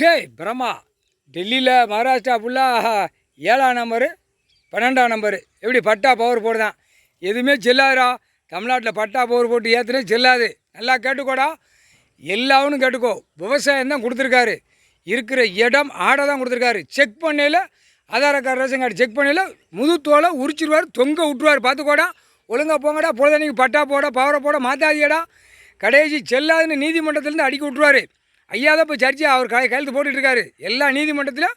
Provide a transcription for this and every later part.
ஷே பிரம்மா டெல்லியில் மகாராஷ்டிரா ஃபுல்லாக 7ஆம் நம்பரு 12ஆம் நம்பரு எப்படி பட்டா பவர் போடுதான் எதுவுமே செல்லாதுடா. தமிழ்நாட்டில் பட்டா பவர் போட்டு ஏற்றுனே செல்லாது. நல்லா கேட்டுக்கோடா, எல்லாவனும் கேட்டுக்கோ. விவசாயம் தான் கொடுத்துருக்காரு, இருக்கிற இடம் ஆடை தான் கொடுத்துருக்காரு. செக் பண்ணையில் ஆதார கார்டு ரேஷன் கார்டு செக் பண்ணையில் முதுத்தோலை உரிச்சிடுவார், தொங்க விட்டுருவார். பார்த்துக்கோடா, ஒழுங்காக போங்கடா. பொழுதன்னைக்கு பட்டா போட பவரை போட மாற்றாதியடா. கடைசி செல்லாதுன்னு நீதிமன்றத்திலேருந்து அடிக்க விட்டுருவார். ஐயா தான் இப்போ ஜட்ஜியாக அவர் கையெழுத்து போட்டுட்ருக்காரு. எல்லா நீதிமன்றத்திலும்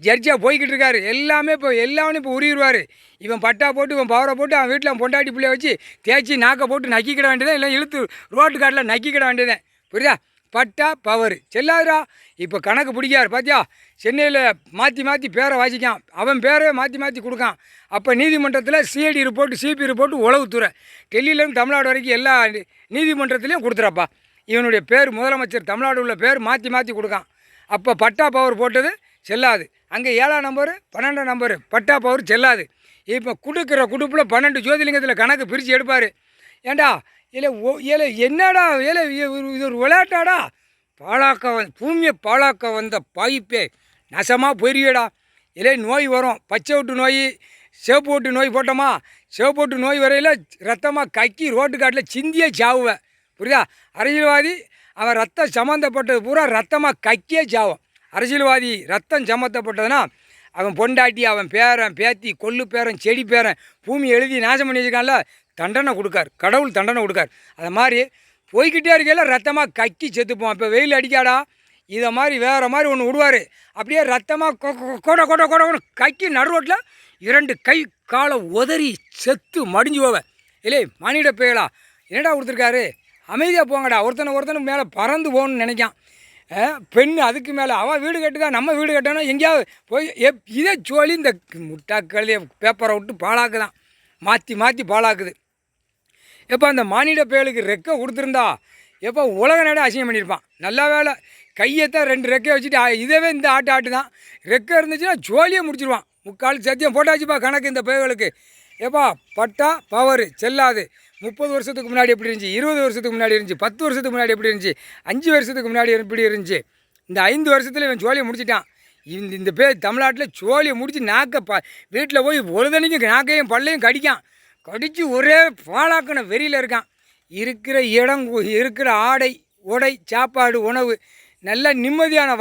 ஜட்ஜியாக போய்கிட்டு இருக்காரு. எல்லாமே இப்போ எல்லாமே இப்போ உருவார். இவன் பட்டா போட்டு இவன் பவரை போட்டு அவன் வீட்டில் பொண்டாட்டி பிள்ளைய வச்சு தேய்ச்சி நாக்கை போட்டு நக்கிக்கிட வேண்டியதான், இல்லை இழுத்து ரோட்டு காட்டில் நக்கிக்கிட வேண்டியதான். புரியுதா? பட்டா பவர் செல்லாதுரா. இப்போ கணக்கு பிடிக்காரு. பார்த்தியா, சென்னையில் மாற்றி மாற்றி பேரை வாசிக்கான், அவன் பேரை மாற்றி மாற்றி கொடுக்கான். அப்போ நீதிமன்றத்தில் சிஐடி ரிப்போர்ட்டு சிபி ரிப்போர்ட்டு உளவுத்துறை டெல்லியிலேருந்து தமிழ்நாடு வரைக்கும் எல்லா நீதிமன்றத்துலேயும் கொடுத்துறப்பா. இவனுடைய பேர் முதலமைச்சர் தமிழ்நாடு உள்ள பேர் மாற்றி மாற்றி கொடுக்கான். அப்போ பட்டா பவர் போட்டது செல்லாது. அங்கே 7ஆம் நம்பரு 12ஆம் நம்பரு பட்டா பவர் செல்லாது. இப்போ கொடுக்குற குடுப்பில் 12 ஜோதிலிங்கத்தில் கணக்கு பிரித்து எடுப்பார். ஏண்டா இல்லை என்னடா இது ஒரு விளையாட்டாடா? பூமியை பாழாக்க வந்த பாய்ப்பே நசமாக போயிருவியடா. இல்லை நோய் வரும், பச்சை விட்டு நோய், சிவப்பு விட்டு நோய் போட்டோமா, சிவப்பு விட்டு நோய் வரையில் ரத்தமாக கக்கி ரோட்டு காட்டில் சிந்தியே சாவுவேன். புரியுதா? அரசியல்வாதி அவன் ரத்தம் சம்மந்தப்பட்டது பூரா ரத்தமாக கக்கியே சாவும். அரசியல்வாதி ரத்தம் சம்மந்தப்பட்டதுன்னா அவன் பொண்டாட்டி, அவன் பேரன் பேத்தி, கொல்லு பேரன், செடி பேரன், பூமி எழுதி நாசம் பண்ணி வச்சுக்கான்ல, தண்டனை கொடுக்கார், கடவுள் தண்டனை கொடுக்கார். அது மாதிரி போய்கிட்டே இருக்கையில் ரத்தமாக கக்கி செத்துப்போம். இப்போ வெயில் அடிக்காடா, இதை மாதிரி வேறு மாதிரி ஒன்று விடுவார். அப்படியே ரத்தமாக கொட கக்கி நடுரோட்டில் 2 கை காலை உதறி செத்து மடிஞ்சு போவேன். இல்லை மானிட பெயலா என்னடா கொடுத்துருக்காரு? அமைதியாக போங்கடா. ஒருத்தனுக்கு மேலே பறந்து போகணுன்னு நினைக்கான். பெண் அதுக்கு மேலே அவள் வீடு கட்டுதா, நம்ம வீடு கட்டணும். எங்கேயாவது போய் இதே சொல்லி இந்த முட்டாக்களையே பேப்பரை விட்டு பாழாக்குதான், மாற்றி மாற்றி பாழாக்குது. எப்போ அந்த மானிட பயலுக்கு ரெக்கை கொடுத்துருந்தா எப்போ உலக நாடே அசிங்கம் பண்ணியிருப்பான். நல்லா வேலை கையைத்தான் 2 ரெக்கையை வச்சுட்டு இதவே இந்த ஆட்டு தான். ரெக்கை இருந்துச்சுன்னா ஜோலியை முடிச்சிடுவான். முக்கால் சத்தியம் போட்டாச்சுப்பா கணக்கு இந்த பயலுக்கு. எப்பா பட்டா பவர் செல்லாது. 30 வருஷத்துக்கு முன்னாடி எப்படி இருந்துச்சு, 20 வருஷத்துக்கு முன்னாடி இருந்துச்சு, 10 வருஷத்துக்கு முன்னாடி எப்படி இருந்துச்சு, 5 வருஷத்துக்கு முன்னாடி எப்படி இருந்துச்சு. இந்த 5 வருஷத்தில் இவன் ஜோலியை முடிச்சிட்டான். இந்த பேர் தமிழ்நாட்டில் ஜோலியை முடித்து நாக்கை வீட்டில் போய் ஒருதனைக்கும் நாக்கையும் பல்லையும் கடித்து ஒரே பாழாக்கின வெறியில் இருக்கான். இருக்கிற இடம், இருக்கிற ஆடை, உடை, சாப்பாடு, உணவு, நல்ல நிம்மதியான